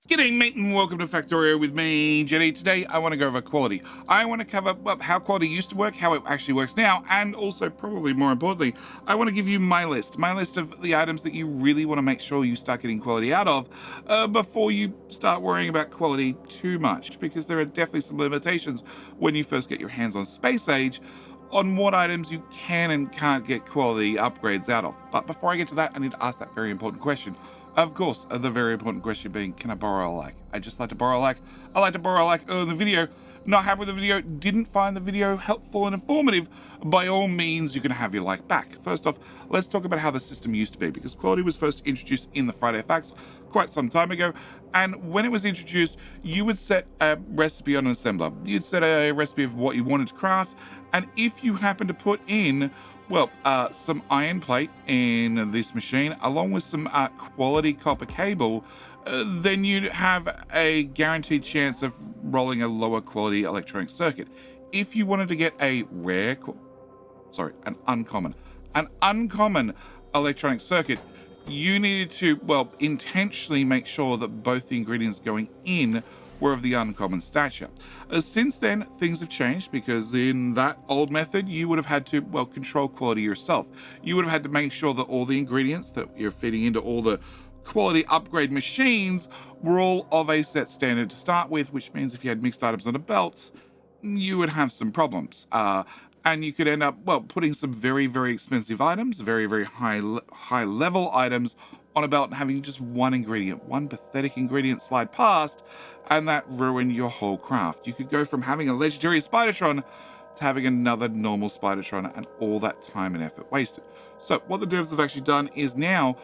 G'day mate and welcome to Factorio with me, Jenny. Today I want to go over quality. I want to cover how quality used to work, how it actually works now, and also probably more importantly, I want to give you my list of the items that you really want to make sure you start getting quality out of before you start worrying about quality too much, because there are definitely some limitations when you first get your hands on space age on what items you can and can't get quality upgrades out of. But before I get to that, I need to ask that very important question. Of course, the very important question being, can I borrow a like? I just like to borrow a like. I like to borrow a like in the video. Not happy with the video, didn't find the video helpful and informative, by all means, you can have your like back. First off, let's talk about how the system used to be, because quality was first introduced in the Friday Facts quite some time ago. And when it was introduced, you would set a recipe on an assembler. You'd set a recipe of what you wanted to craft. And if you happen to put in some iron plate in this machine, along with some quality copper cable, then you'd have a guaranteed chance of rolling a lower quality electronic circuit. If you wanted to get an uncommon electronic circuit, you needed to, intentionally make sure that both the ingredients going in were of the uncommon stature. Since then, things have changed, because in that old method, you would have had to, control quality yourself. You would have had to make sure that all the ingredients that you're feeding into all the quality upgrade machines were all of a set standard to start with, which means if you had mixed items on a belt, you would have some problems. And you could end up, putting some very, very expensive items, very, very high level items on a belt, and having just one pathetic ingredient slide past, and that ruined your whole craft. You could go from having a legendary Spidertron to having another normal Spidertron, and all that time and effort wasted. So what the devs have actually done is now,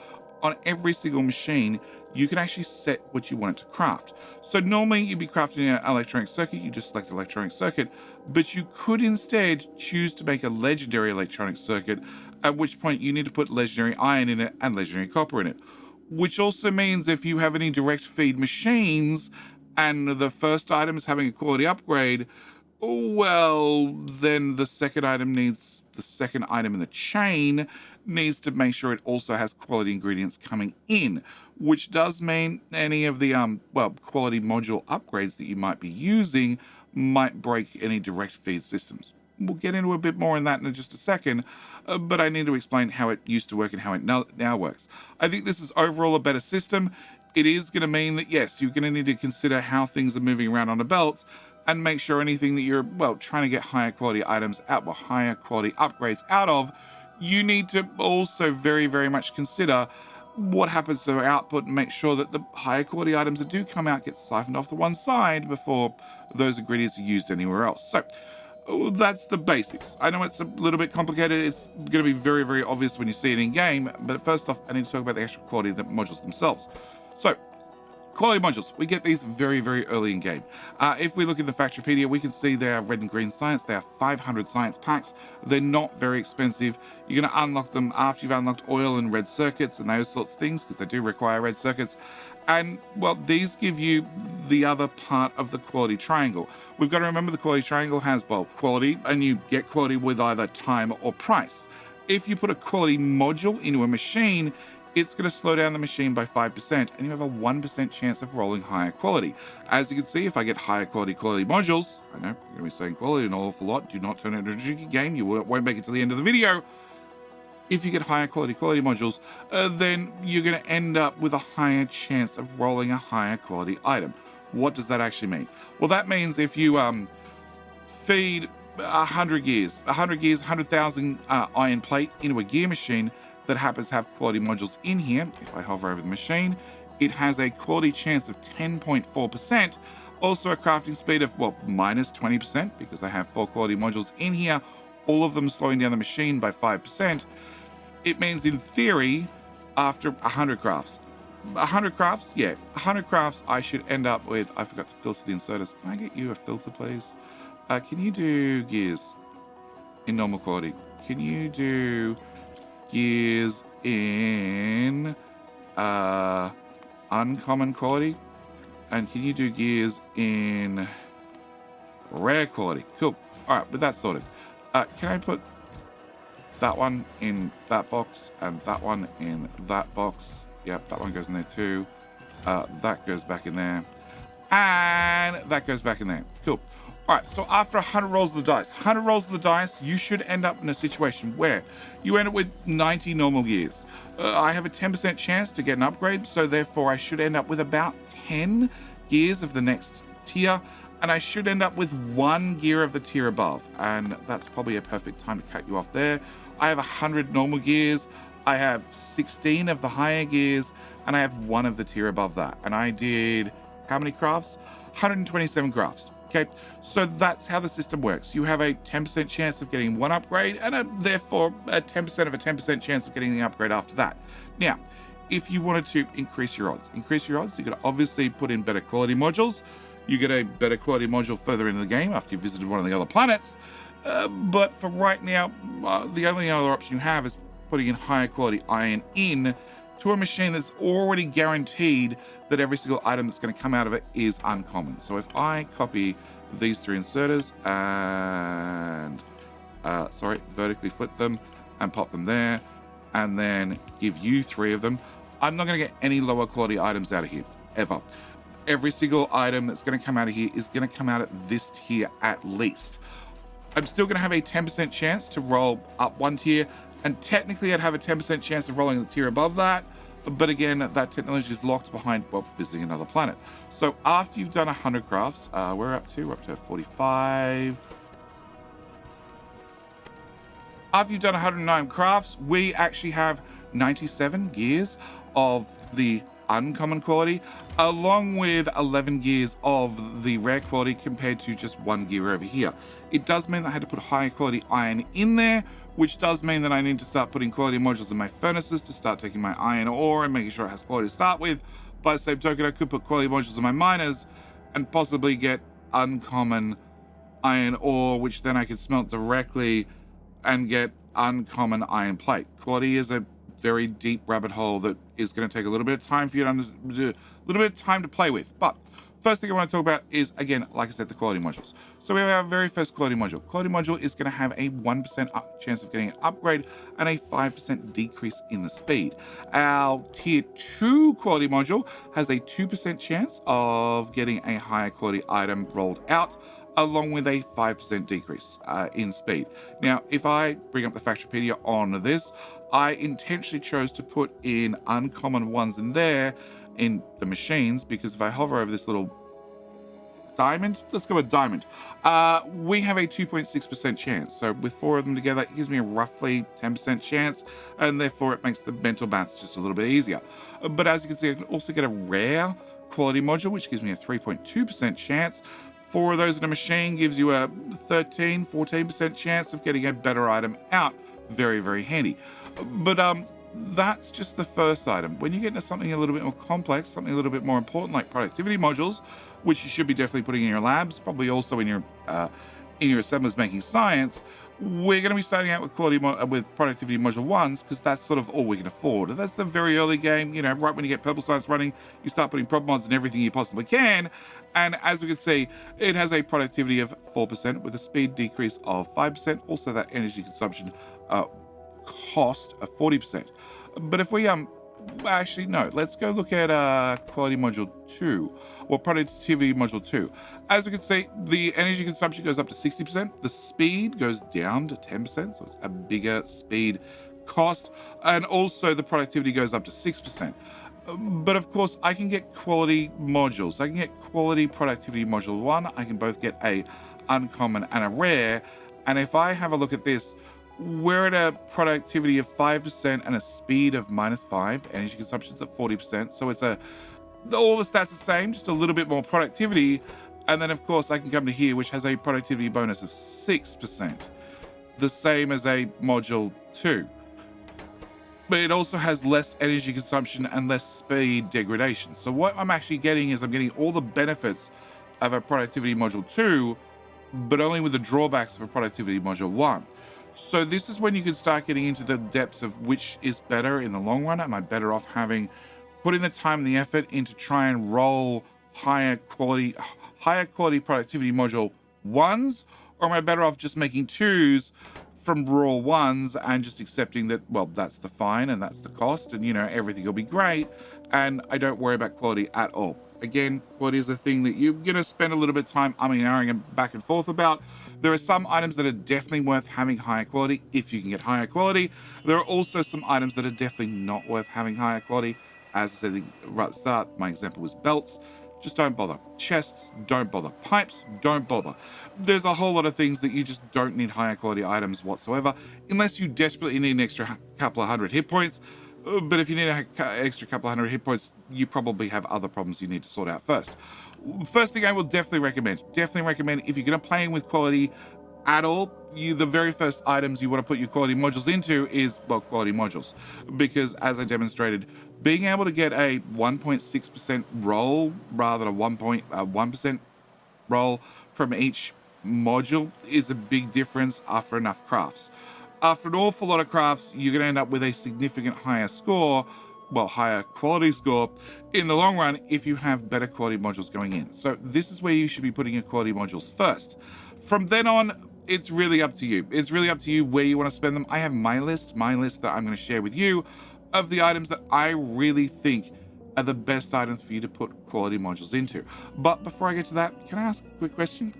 on every single machine, you can actually set what you want it to craft. So normally you'd be crafting an electronic circuit, you just select electronic circuit, but you could instead choose to make a legendary electronic circuit, at which point you need to put legendary iron in it and legendary copper in it. Which also means if you have any direct feed machines and the first item is having a quality upgrade, then the second item in the chain needs to make sure it also has quality ingredients coming in, which does mean any of the quality module upgrades that you might be using might break any direct feed systems. We'll get into a bit more in that in just a second, but I need to explain how it used to work and how it now works. I think this is overall a better system. It is going to mean that, yes, you're going to need to consider how things are moving around on a belt, and make sure anything that you're, trying to get higher quality items out, higher quality upgrades out of, you need to also very, very much consider what happens to their output, and make sure that the higher quality items that do come out get siphoned off to one side before those ingredients are used anywhere else. So that's the basics. I know it's a little bit complicated. It's going to be very, very obvious when you see it in game, but first off, I need to talk about the actual quality of the modules themselves. So, quality modules, we get these very, very early in game. If we look in the Factopedia, we can see they are red and green science. They are 500 science packs. They're not very expensive. You're going to unlock them after you've unlocked oil and red circuits and those sorts of things, because they do require red circuits. And, these give you the other part of the quality triangle. We've got to remember the quality triangle has, quality, and you get quality with either time or price. If you put a quality module into a machine, it's going to slow down the machine by 5%, and you have a 1% chance of rolling higher quality. As you can see, if I get higher quality modules, I know you're going to be saying quality an awful lot, do not turn it into a tricky game, you won't make it to the end of the video. If you get higher quality modules, then you're going to end up with a higher chance of rolling a higher quality item. What does that actually mean? Well, that means if you feed 100,000 iron plate into a gear machine that happens to have quality modules in here, if I hover over the machine, it has a quality chance of 10.4%, also a crafting speed of, minus 20%, because I have 4 quality modules in here, all of them slowing down the machine by 5%. It means, in theory, after 100 crafts, I should end up with, I forgot to filter the inserters. Can I get you a filter, please? Can you do gears in normal quality? Can you do gears in uncommon quality? And can you do gears in rare quality? Cool. All right, but that's sorted. Can I put that one in that box and that one in that box? Yep, that one goes in there too. That goes back in there. And that goes back in there. Cool. All right, so after 100 rolls of the dice, you should end up in a situation where you end up with 90 normal gears. I have a 10% chance to get an upgrade, so therefore I should end up with about 10 gears of the next tier, and I should end up with 1 gear of the tier above, and that's probably a perfect time to cut you off there. I have 100 normal gears, I have 16 of the higher gears, and I have 1 of the tier above that, and I did how many crafts? 127 crafts. Okay, so that's how the system works. You have a 10% chance of getting 1 upgrade and therefore a 10% of a 10% chance of getting the upgrade after that. Now, if you wanted to increase your odds, you could obviously put in better quality modules. You get a better quality module further into the game after you've visited one of the other planets. But for right now, the only other option you have is putting in higher quality iron in to a machine that's already guaranteed that every single item that's going to come out of it is uncommon. So if I copy these 3 inserters and vertically flip them and pop them there, and then give you 3 of them, I'm not going to get any lower quality items out of here ever. Every single item that's going to come out of here is going to come out at this tier at least. I'm still going to have a 10% chance to roll up 1 tier, and technically I'd have a 10% chance of rolling the tier above that, but again, that technology is locked behind, well, visiting another planet. So after you've done 100 crafts, we're up to 45. After you've done 109 crafts, we actually have 97 gears of the uncommon quality, along with 11 gears of the rare quality compared to just 1 gear over here. It does mean that I had to put higher quality iron in there, which does mean that I need to start putting quality modules in my furnaces to start taking my iron ore and making sure it has quality to start with. By the same token, I could put quality modules in my miners and possibly get uncommon iron ore, which then I could smelt directly and get uncommon iron plate. Quality is a very deep rabbit hole that is going to take a little bit of time for you to a little bit of time to play with. But first thing I want to talk about is, again, like I said, the quality modules. So we have our very first quality module. Quality module is going to have a 1% chance of getting an upgrade and a 5% decrease in the speed. Our tier 2 quality module has a 2% chance of getting a higher quality item rolled out, along with a 5% decrease in speed. Now, if I bring up the Factorio on this, I intentionally chose to put in uncommon ones in there in the machines, because if I hover over this little diamond, let's go with diamond, we have a 2.6% chance. So with 4 of them together, it gives me a roughly 10% chance, and therefore it makes the mental maths just a little bit easier. But as you can see, I can also get a rare quality module, which gives me a 3.2% chance. 4 of those in a machine gives you a 14% chance of getting a better item out. Very, very handy. But that's just the first item. When you get into something a little bit more complex, something a little bit more important, like productivity modules, which you should be definitely putting in your labs, probably also in your assemblers making science, we're going to be starting out with with productivity module 1s, because that's sort of all we can afford. That's the very early game, right when you get purple science running, you start putting prop mods in everything you possibly can. And as we can see, it has a productivity of 4% with a speed decrease of 5%. Also that energy consumption cost of 40%. But if we actually, no, let's go look at quality module 2 or productivity module 2. As we can see, the energy consumption goes up to 60%, the speed goes down to 10%, so it's a bigger speed cost, and also the productivity goes up to 6%. But of course, I can get quality modules. I can get quality productivity module 1. I can both get a uncommon and a rare. And if I have a look at this, we're at a productivity of 5% and a speed of -5. Energy consumption's at 40%. So it's all the stats the same, just a little bit more productivity. And then of course I can come to here, which has a productivity bonus of 6%. The same as a module 2. But it also has less energy consumption and less speed degradation. So what I'm actually getting is I'm getting all the benefits of a productivity module 2, but only with the drawbacks of a productivity module 1. So this is when you can start getting into the depths of which is better in the long run. Am I better off putting the time and the effort into try and roll higher quality productivity module 1s, or am I better off just making 2s from raw ones and just accepting that, well, that's the fine and that's the cost, and everything will be great, and I don't worry about quality at all. Again, quality is a thing that you're going to spend a little bit of time umming and ahhing and back and forth about. There are some items that are definitely worth having higher quality if you can get higher quality. There are also some items that are definitely not worth having higher quality. As I said right at the start, my example was belts. Just don't bother. Chests, don't bother. Pipes, don't bother. There's a whole lot of things that you just don't need higher quality items whatsoever, unless you desperately need an extra couple of hundred hit points. But if you need an extra couple of hundred hit points, you probably have other problems you need to sort out first. First thing I will definitely recommend if you're going to play with quality at all, the very first items you want to put your quality modules into is, well, quality modules. Because as I demonstrated, being able to get a 1.6% roll rather than a 1% roll from each module is a big difference after enough crafts. After an awful lot of crafts, you're going to end up with a significant higher score, well, higher quality score in the long run if you have better quality modules going in. So this is where you should be putting your quality modules first. From then on, it's really up to you. It's really up to you where you want to spend them. I have my list that I'm going to share with you of the items that I really think are the best items for you to put quality modules into. But before I get to that, can I ask a quick question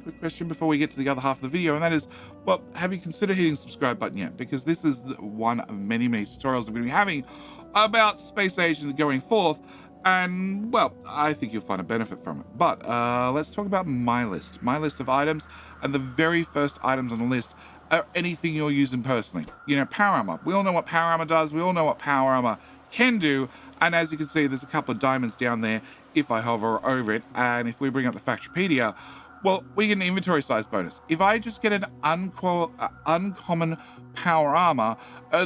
before we get to the other half of the video? And that is, well, have you considered hitting the subscribe button yet? Because this is one of many tutorials I'm going to be having about space age going forth. And, well, I think you'll find a benefit from it. But let's talk about my list of items. And the very first items on the list are anything you're using personally. Power armor. We all know what power armor does. We all know what power armor can do. And as you can see, there's a couple of diamonds down there if I hover over it. And if we bring up the Factorio, well, we get an inventory size bonus. If I just get an uncommon power armor,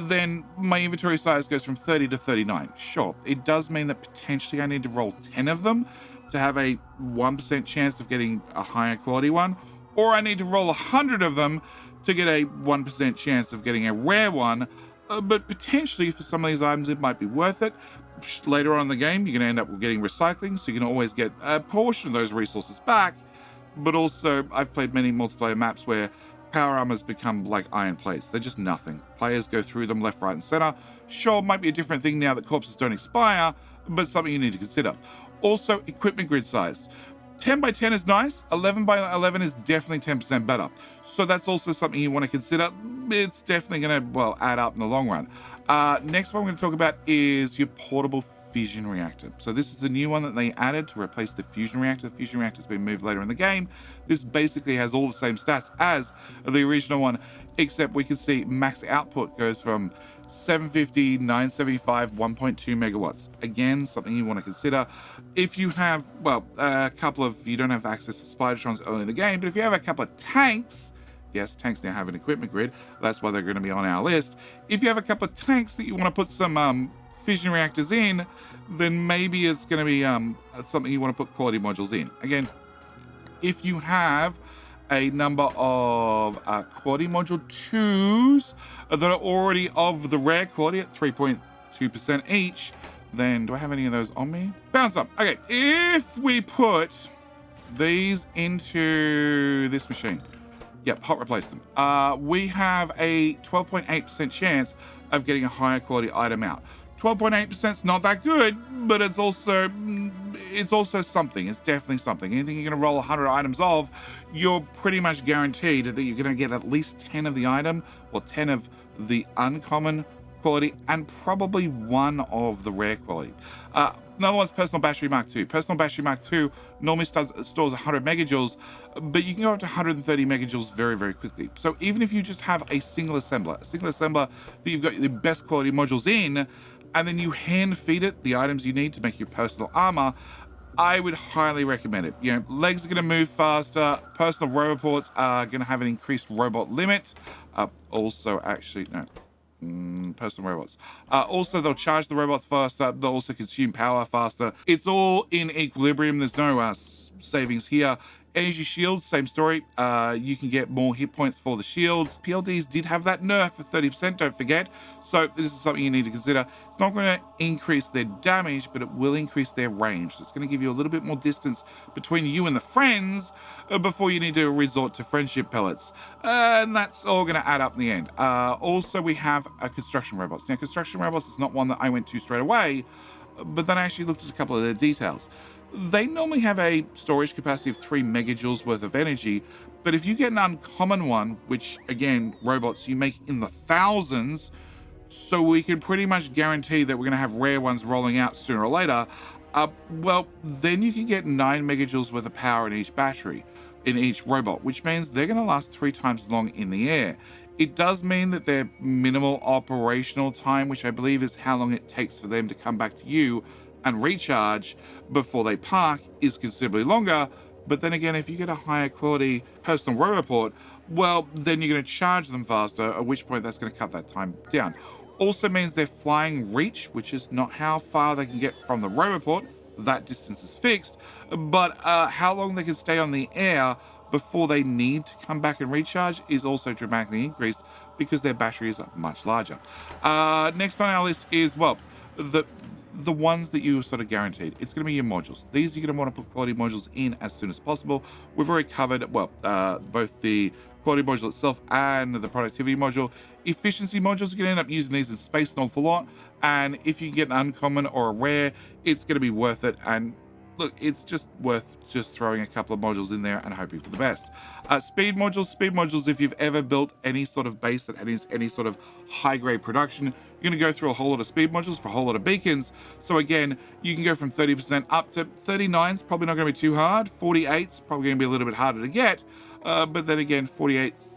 then my inventory size goes from 30 to 39. Sure, it does mean that potentially I need to roll 10 of them to have a 1% chance of getting a higher quality one, or I need to roll 100 of them to get a 1% chance of getting a rare one. But potentially for some of these items, it might be worth it. Later on in the game, you're going to end up getting recycling, so you can always get a portion of those resources back. But also, I've played many multiplayer maps where power armors become like iron plates. They're just nothing. Players go through them left, right, and center. Sure, it might be a different thing now that corpses don't expire, but something you need to consider. Also, equipment grid size. 10 by 10 is nice. 11 by 11 is definitely 10% better. So that's also something you want to consider. It's definitely going to, well, add up in the long run. Next one we're going to talk about is your portable fission reactor. So this is the new one that they added to replace the fusion reactor. The fusion reactor has been moved later in the game. This basically has all the same stats as the original one, except we can see max output goes from 750, 975, 1.2 megawatts. Again, something you want to consider. If you have, well, you don't have access to Spidertrons early in the game, but if you have a couple of tanks, yes, tanks now have an equipment grid. That's why they're going to be on our list. If you have a couple of tanks that you want to put some fission reactors in, then maybe it's going to be something you want to put quality modules in. Again, if you have a number of quality module 2s that are already of the rare quality at 3.2% each, then do I have any of those on me? Found some. Okay, if we put these into this machine, yep, hot replace them, we have a 12.8% chance of getting a higher quality item out. 12.8% is not that good, but it's also something. It's definitely something. Anything you're going to roll 100 items of, you're pretty much guaranteed that you're going to get at least 10 of the item, or 10 of the uncommon quality, and probably 1 of the rare quality. Another one's Personal Battery Mark II. Personal Battery Mark II normally stores 100 megajoules, but you can go up to 130 megajoules very, very quickly. So even if you just have a single assembler that you've got the best quality modules in, and then you hand feed it the items you need to make your personal armor, I would highly recommend it. Legs are going to move faster. Personal roboports are going to have an increased robot limit. Personal robots. Also, they'll charge the robots faster. They'll also consume power faster. It's all in equilibrium. There's no savings here. Energy shields, same story. You can get more hit points for the shields. PLDs did have that nerf for 30%, don't forget. So this is something you need to consider. It's not going to increase their damage, but it will increase their range. So it's going to give you a little bit more distance between you and the friends before you need to resort to friendship pellets. And that's all going to add up in the end. Also, we have construction robots. Now, construction robots is not one that I went to straight away, but then I actually looked at a couple of their details. They normally have a storage capacity of 3 megajoules worth of energy, but if you get an uncommon one, which again, robots you make in the thousands, so we can pretty much guarantee that we're going to have rare ones rolling out sooner or later, well, then you can get 9 megajoules worth of power in each battery, in each robot, which means they're going to last 3 times as long in the air. It does mean that their minimal operational time, which I believe is how long it takes for them to come back to you and recharge before they park, is considerably longer. But then again, if you get a higher quality personal roboport, well, then you're going to charge them faster, at which point that's going to cut that time down. Also means their flying reach, which is not how far they can get from the roboport, that distance is fixed, but how long they can stay on the air before they need to come back and recharge is also dramatically increased because their batteries are much larger. Next on our list is, well, the ones that you sort of guaranteed. It's going to be your modules. These you're going to want to put quality modules in as soon as possible. We've already covered, well, both the quality module itself and the productivity module. Efficiency modules, you're going to end up using these in space an awful lot. And if you get an uncommon or a rare, it's going to be worth it. And look, it's just worth just throwing a couple of modules in there and hoping for the best. Speed modules, if you've ever built any sort of base that has any sort of high-grade production, you're going to go through a whole lot of speed modules for a whole lot of beacons. So again, you can go from 30% up to 39 is probably not going to be too hard. 48's probably going to be a little bit harder to get. But then again, 48%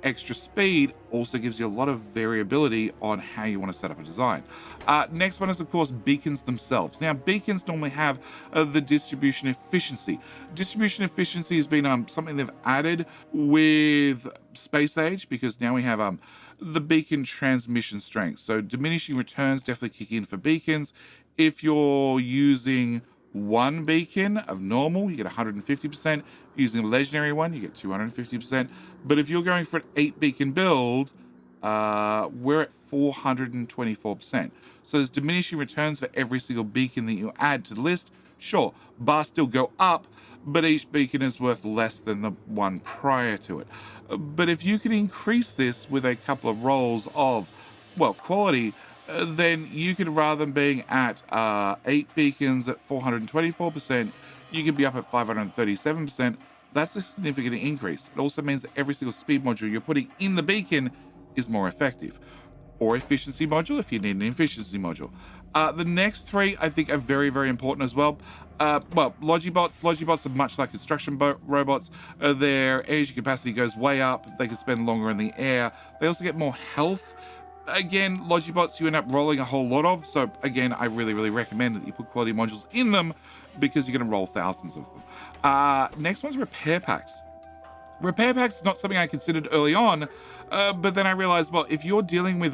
extra speed also gives you a lot of variability on how you want to set up a design. Next one is, of course, beacons themselves. Now, beacons normally have the distribution efficiency. Distribution efficiency has been something they've added with space age, because now we have the beacon transmission strength. So diminishing returns definitely kick in for beacons. If you're using one beacon of normal, you get 150%. Using a legendary one, you get 250%. But if you're going for an 8 beacon build, we're at 424%. So there's diminishing returns for every single beacon that you add to the list. Sure, bars still go up, but each beacon is worth less than the one prior to it. But if you can increase this with a couple of rolls of, well, quality, then you could, rather than being at 8 beacons at 424%, you could be up at 537%. That's a significant increase. It also means that every single speed module you're putting in the beacon is more effective. Or efficiency module if you need an efficiency module. The next 3 I think are very, very important as well. Well, Logibots. Logibots are much like construction robots. Their energy capacity goes way up. They can spend longer in the air. They also get more health. Again, Logibots you end up rolling a whole lot of. So again, I really, really recommend that you put quality modules in them because you're going to roll thousands of them. Next one's repair packs. Repair packs is not something I considered early on, but then I realized, well, if you're dealing with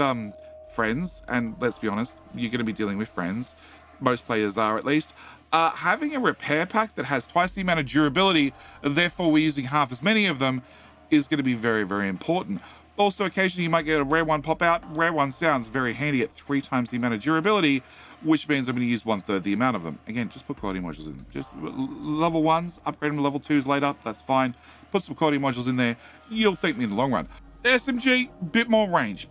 friends, and let's be honest, you're going to be dealing with friends, most players are at least, having a repair pack that has twice the amount of durability, therefore we're using half as many of them, is going to be very, very important. Also, occasionally you might get a rare one pop out. Rare one sounds very handy at 3 times the amount of durability, which means I'm going to use 1/3 the amount of them. Again, just put quality modules in them. Just level 1s, upgrade them to level 2s later, that's fine. Put some quality modules in there. You'll thank me in the long run. SMG, bit more range.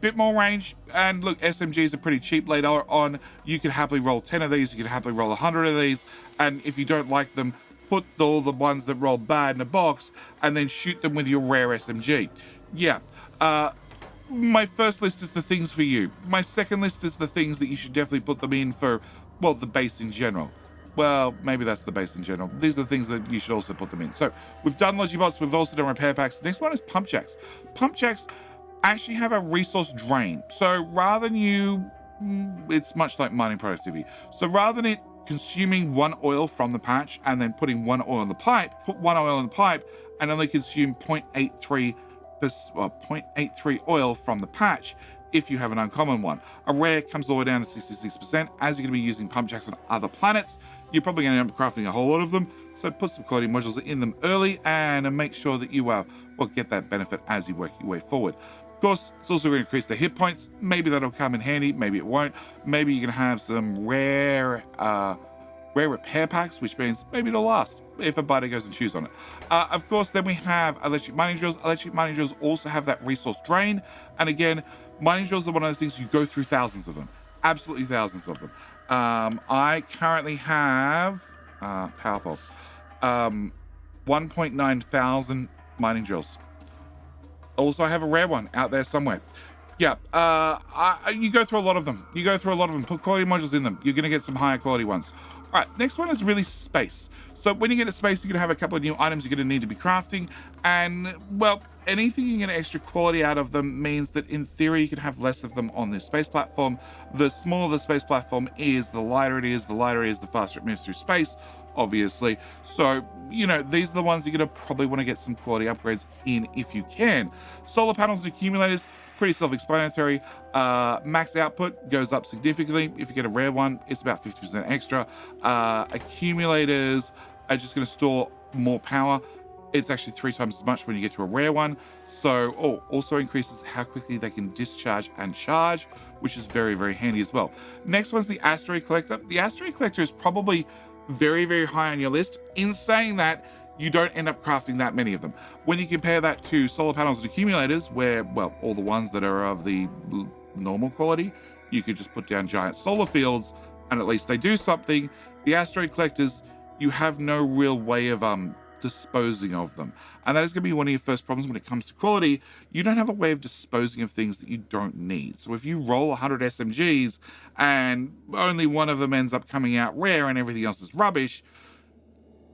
And look, SMGs are pretty cheap later on. You could happily roll 10 of these. You could happily roll 100 of these. And if you don't like them, put all the ones that roll bad in a box and then shoot them with your rare SMG. Yeah. My first list is the things for you. My second list is the things that you should definitely put them in for, well, the base in general. Well, maybe that's the base in general. These are the things that you should also put them in. So we've done Logibots, we've also done repair packs. The next one is pump jacks. Pump jacks actually have a resource drain. So rather than it's much like mining productivity. So rather than it consuming 1 oil from the patch and then putting 1 oil in the pipe, put 1 oil in the pipe and only consume 0.83 oil from the patch. if you have an uncommon one. A rare comes all the way down to 66%. As you're going to be using pump jacks on other planets, you're probably going to end up crafting a whole lot of them. So put some quality modules in them early and make sure that you get that benefit as you work your way forward. Of course, it's also going to increase the hit points. Maybe that'll come in handy, maybe it won't. Maybe you're going to have some rare repair packs, which means maybe it'll last if a biter goes and chews on it. Of course, then we have electric mining drills. Electric mining drills also have that resource drain. And again, mining drills are one of those things you go through thousands of them. Absolutely thousands of them. I currently have PowerPole. 1.9 thousand mining drills. Also, I have a rare one out there somewhere. Yeah, you go through a lot of them. Put quality modules in them. You're going to get some higher quality ones. All right, next one is really space. So when you get to space, you're going to have a couple of new items you're going to need to be crafting. And, well, anything you get extra quality out of them means that, in theory, you can have less of them on the space platform. The smaller the space platform is, the lighter it is, the faster it moves through space, obviously. So, these are the ones you're going to probably want to get some quality upgrades in if you can. Solar panels and accumulators, pretty self-explanatory. Max output goes up significantly. If you get a rare one, it's about 50% extra. Accumulators are just going to store more power. It's actually 3 times as much when you get to a rare one. So, also increases how quickly they can discharge and charge, which is very, very handy as well. Next one's the asteroid collector. The asteroid collector is probably very, very high on your list. In saying that, you don't end up crafting that many of them. When you compare that to solar panels and accumulators, where, well, all the ones that are of the normal quality, you could just put down giant solar fields and at least they do something. The asteroid collectors, you have no real way of disposing of them. And that is going to be one of your first problems when it comes to quality. You don't have a way of disposing of things that you don't need. So if you roll 100 SMGs and only one of them ends up coming out rare and everything else is rubbish,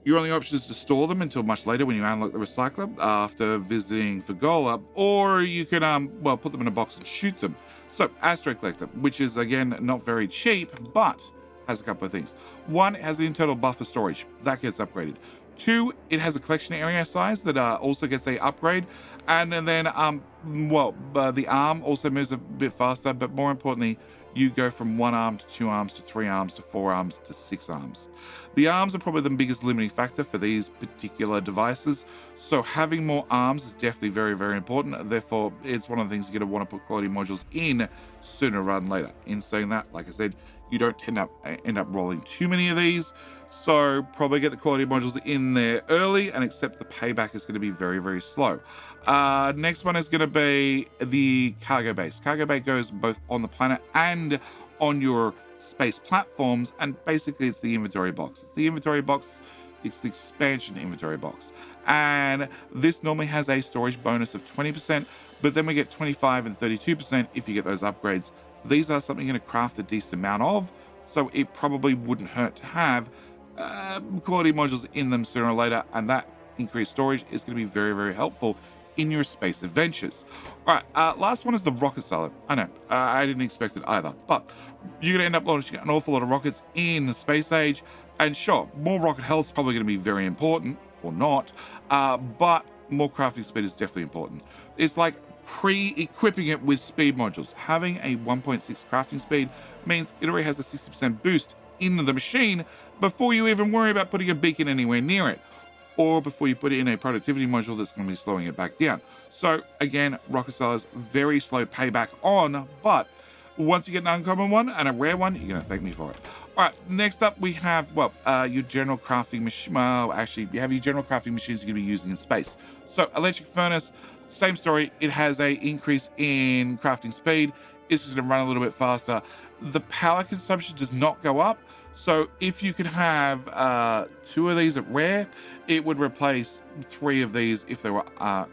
your only option is to store them until much later when you unlock the recycler after visiting Fagola, or you can put them in a box and shoot them. So asteroid collector, which is again not very cheap, but has a couple of things. One, it has an internal buffer storage that gets upgraded. 2, it has a collection area size that also gets a upgrade. And then the arm also moves a bit faster, but more importantly, you go from 1 arm to 2 arms to 3 arms to 4 arms to 6 arms. The arms are probably the biggest limiting factor for these particular devices. So having more arms is definitely very, very important. Therefore, it's one of the things you're going to want to put quality modules in sooner rather than later. In saying that, like I said, you don't end up rolling too many of these. So probably get the quality modules in there early and accept the payback is going to be very, very slow. Next one is going to be the cargo base. Cargo bay goes both on the planet and on your space platforms, and basically it's the inventory box. It's the inventory box. It's the expansion inventory box. And this normally has a storage bonus of 20%, but then we get 25 and 32% if you get those upgrades. These are something you're going to craft a decent amount of, so it probably wouldn't hurt to have quality modules in them sooner or later, and that increased storage is going to be very, very helpful in your space adventures. All right, last one is the rocket silo. I know, I didn't expect it either, but you're going to end up launching an awful lot of rockets in the space age, and sure, more rocket health is probably going to be very important, or not, but more crafting speed is definitely important. It's like pre-equipping it with speed modules. Having a 1.6 crafting speed means it already has a 60% boost in the machine before you even worry about putting a beacon anywhere near it, or before you put it in a productivity module that's going to be slowing it back down. So again, rocket silos, very slow payback on, but once you get an uncommon one and a rare one, you're going to thank me for it. All right, next up we have, your general crafting machine. Well, actually, you have your general crafting machines you're going to be using in space. So electric furnace, same story. It has a increase in crafting speed. It's just going to run a little bit faster. The power consumption does not go up. So if you could have 2 of these at rare, it would replace 3 of these if they were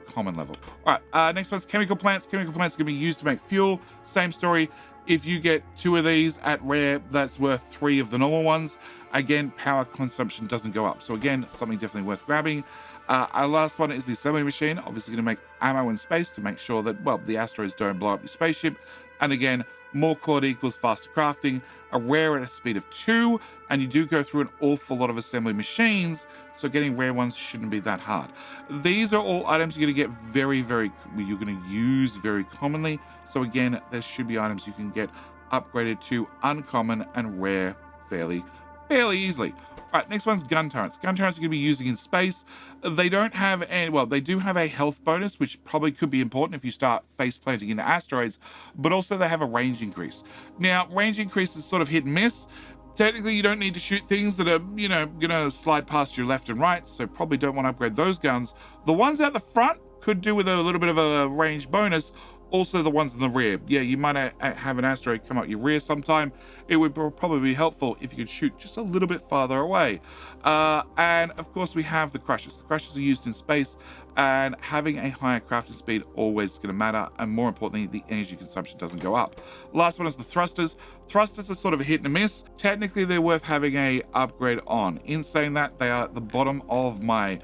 common level. All right, next one's chemical plants. Chemical plants can be used to make fuel. Same story. If you get 2 of these at rare, that's worth 3 of the normal ones. Again, power consumption doesn't go up. So again, something definitely worth grabbing. Our last one is the assembly machine. Obviously going to make ammo in space to make sure that, the asteroids don't blow up your spaceship. And again, More quality equals faster crafting, a rare at a speed of 2, and you do go through an awful lot of assembly machines, so getting rare ones shouldn't be that hard. These are all items you're going to get you're going to use very commonly. So again, there should be items you can get upgraded to uncommon and rare fairly easily. All right, next one's gun turrets. Gun turrets are going to be using in space. They don't have any, well, they do have a health bonus, which probably could be important if you start face planting into asteroids, but also they have a range increase. Now, range increase is sort of hit and miss. Technically, you don't need to shoot things that are, going to slide past your left and right, so probably don't want to upgrade those guns. The ones out the front could do with a little bit of a range bonus. Also, the ones in the rear. Yeah, you might have an asteroid come out your rear sometime. It would probably be helpful if you could shoot just a little bit farther away. And of course, we have the crushers. The crushers are used in space, and having a higher crafting speed always is going to matter. And more importantly, the energy consumption doesn't go up. Last one is the thrusters. Thrusters are sort of a hit and a miss. Technically, they're worth having a upgrade on. In saying that, they are at the bottom of my,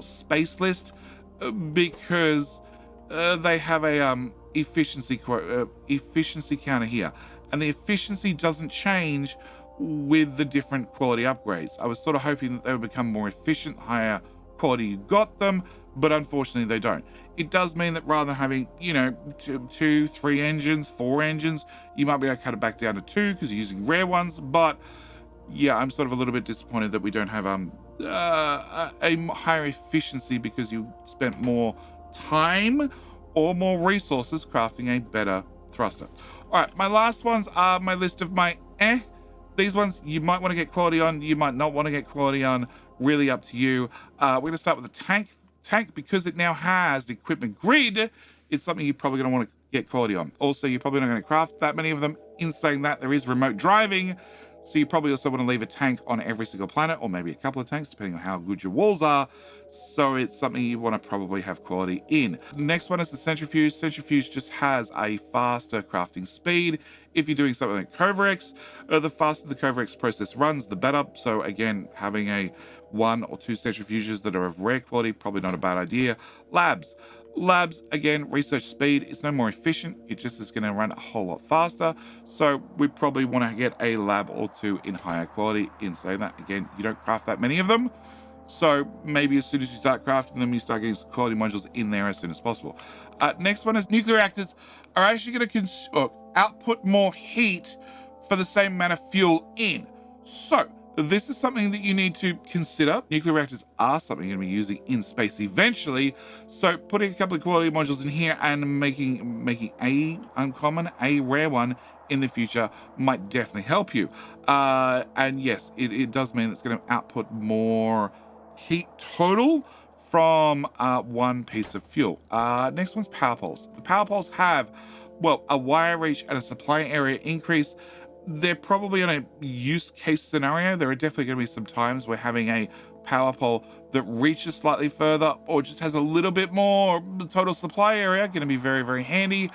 space list because they have a efficiency counter here, and the efficiency doesn't change with the different quality upgrades. I was sort of hoping that they would become more efficient, higher quality you got them, but unfortunately they don't. It does mean that rather than having, 2, 3 engines, 4 engines, you might be able to cut it back down to 2 because you're using rare ones. But yeah, I'm sort of a little bit disappointed that we don't have a higher efficiency because you spent more time or more resources crafting a better thruster. All right, my last ones are my list of my These ones you might want to get quality on, you might not want to get quality on, really up to you. We're going to start with the tank. Tank, because it now has the equipment grid, it's something you're probably going to want to get quality on. Also, you're probably not going to craft that many of them. In saying that, there is remote driving, so you probably also want to leave a tank on every single planet, or maybe a couple of tanks, depending on how good your walls are. So it's something you want to probably have quality in. The next one is the centrifuge. Centrifuge just has a faster crafting speed. If you're doing something like Covarex, the faster the Covarex process runs, the better. So again, having a 1 or 2 centrifuges that are of rare quality, probably not a bad idea. Labs, again, research speed is no more efficient. It just is going to run a whole lot faster. So we probably want to get a lab or 2 in higher quality. In saying that, again, you don't craft that many of them. So maybe as soon as you start crafting them, you start getting quality modules in there as soon as possible. Next one is nuclear reactors are actually going to output more heat for the same amount of fuel in. So this is something that you need to consider. Nuclear reactors are something you're going to be using in space eventually. So putting a couple of quality modules in here and making a uncommon, a rare one in the future might definitely help you. And yes, it does mean it's going to output more heat total from one piece of fuel. Next one's power poles. The power poles have, a wire reach and a supply area increase. They're probably on a use case scenario. There are definitely going to be some times where having a power pole that reaches slightly further or just has a little bit more total supply area going to be very, very handy.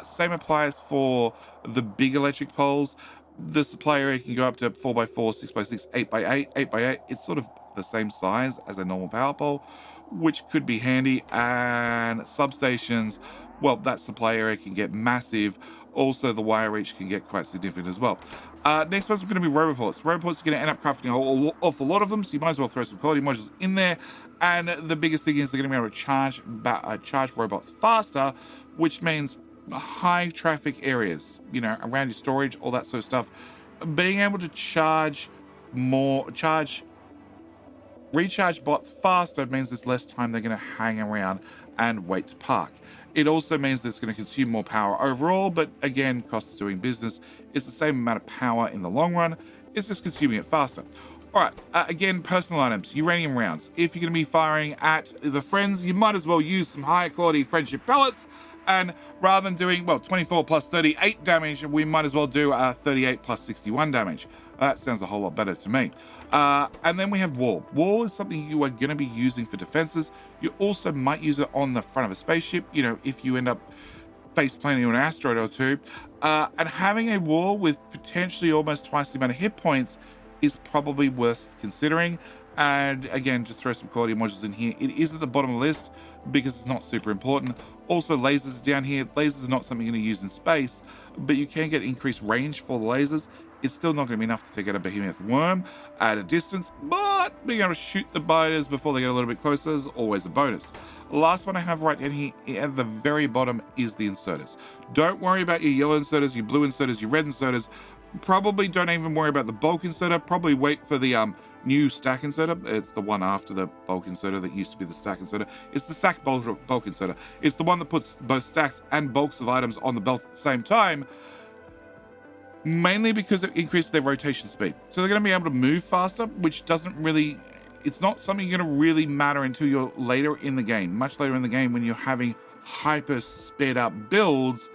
Same applies for the big electric poles. The supply area can go up to 4x4, 6x6, 8x8, 8x8. It's sort of the same size as a normal power pole, which could be handy. And substations, that supply area can get massive. Also, the wire reach can get quite significant as well. Next one's going to be roboports. Roboports are going to end up crafting an awful lot of them, so you might as well throw some quality modules in there. And the biggest thing is they're going to be able to charge robots faster, which means high traffic areas, around your storage, all that sort of stuff. Being able to recharge bots faster means there's less time they're going to hang around and wait to park. It also means that it's going to consume more power overall, but again, cost of doing business is the same amount of power in the long run. It's just consuming it faster. All right, again, personal items, uranium rounds. If you're going to be firing at the friends, you might as well use some higher quality friendship pellets. And rather than doing, 24 plus 38 damage, we might as well do 38 plus 61 damage. That sounds a whole lot better to me. And then we have wall. Wall is something you are going to be using for defenses. You also might use it on the front of a spaceship, if you end up face planting on an asteroid or 2. And having a wall with potentially almost twice the amount of hit points is probably worth considering. And again, just throw some quality modules in here. It is at the bottom of the list because it's not super important. Also, lasers down here. Lasers is not something you're going to use in space, but you can get increased range for the lasers. It's still not going to be enough to take out a behemoth worm at a distance, but being able to shoot the biters before they get a little bit closer is always a bonus. The last one I have right down here at the very bottom is the inserters. Don't worry about your yellow inserters, your blue inserters, your red inserters. Probably don't even worry about the bulk inserter. Probably wait for the new stack inserter. It's the one after the bulk inserter that used to be the stack inserter. It's the stack bulk inserter. It's the one that puts both stacks and bulks of items on the belt at the same time, mainly because it increases their rotation speed. So they're going to be able to move faster, which doesn't really, it's not something going to really matter until you're later in the game, much later in the game when you're having hyper sped up builds,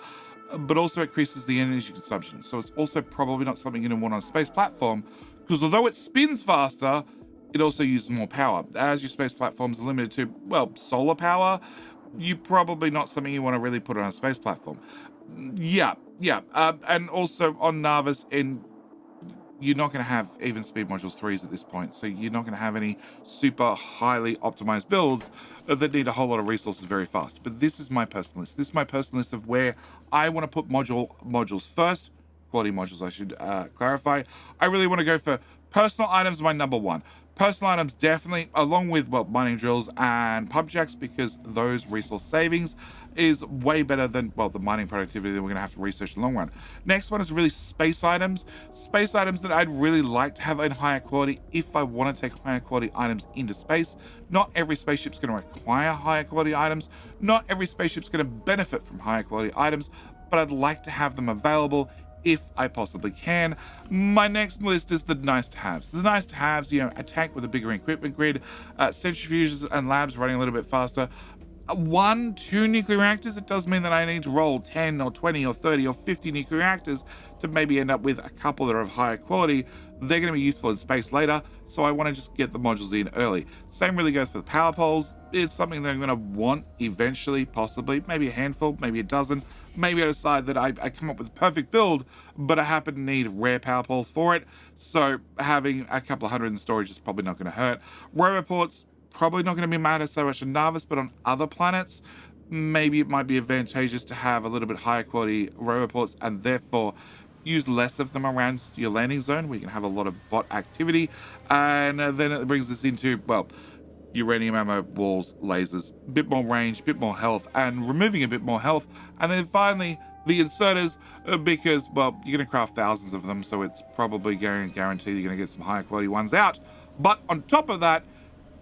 but also increases the energy consumption. So it's also probably not something you're going to want on a space platform, because although it spins faster, it also uses more power. As your space platforms are limited to, well, solar power, you're probably not something you want to really put on a space platform. Yeah. And also on Narvis, you're not going to have even speed modules 3s at this point, so you're not going to have any super highly optimized builds that need a whole lot of resources very fast. But this is my personal list. This is my personal list of where I want to put modules first. Quality modules, I should clarify. I really want to go for personal items, my number one. Personal items definitely, along with, well, mining drills and pump jacks, because those resource savings is way better than, well, the mining productivity that we're going to have to research in the long run. Next one is really space items. Space items that I'd really like to have in higher quality if I want to take higher quality items into space. Not every spaceship's going to require higher quality items. Not every spaceship's going to benefit from higher quality items, but I'd like to have them available if I possibly can. My next list is the nice to haves. The nice to haves, you know, a tank with a bigger equipment grid, centrifuges and labs running a little bit faster. 1, 2 nuclear reactors, it does mean that I need to roll 10 or 20 or 30 or 50 nuclear reactors to maybe end up with a couple that are of higher quality. They're going to be useful in space later, so I want to just get the modules in early. Same really goes for the power poles. It's something that I'm going to want eventually, possibly, maybe a handful, maybe a dozen. Maybe I decide that I come up with a perfect build, but I happen to need rare power poles for it, so having a couple of hundred in storage is probably not going to hurt. Roboports, probably not going to be matter so much on Narvis, but on other planets, maybe it might be advantageous to have a little bit higher quality roboports and therefore use less of them around your landing zone where you can have a lot of bot activity. And then it brings us into, well, uranium ammo, walls, lasers, a bit more range, a bit more health, and removing a bit more health. And then finally, the inserters, because, well, you're going to craft thousands of them, so it's probably guaranteed you're going to get some higher quality ones out. But on top of that,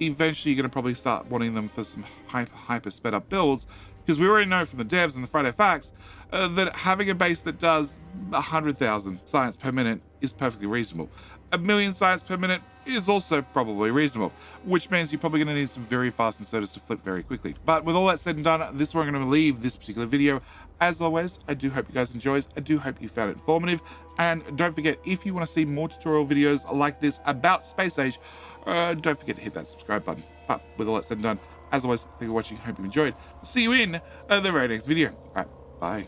eventually you're going to probably start wanting them for some hyper sped up builds, because we already know from the devs and the Friday facts that having a base that does 100,000 science per minute is perfectly reasonable. 1,000,000 science per minute is also probably reasonable, which means you're probably going to need some very fast inserters to flip very quickly. But with all that said and done, this is where I'm going to leave this particular video. As always, I do hope you guys enjoyed. I do hope you found it informative. And don't forget, if you want to see more tutorial videos like this about Space Age, don't forget to hit that subscribe button. But with all that said and done, as always, thank you for watching. Hope you enjoyed. See you in the very next video. All right, bye.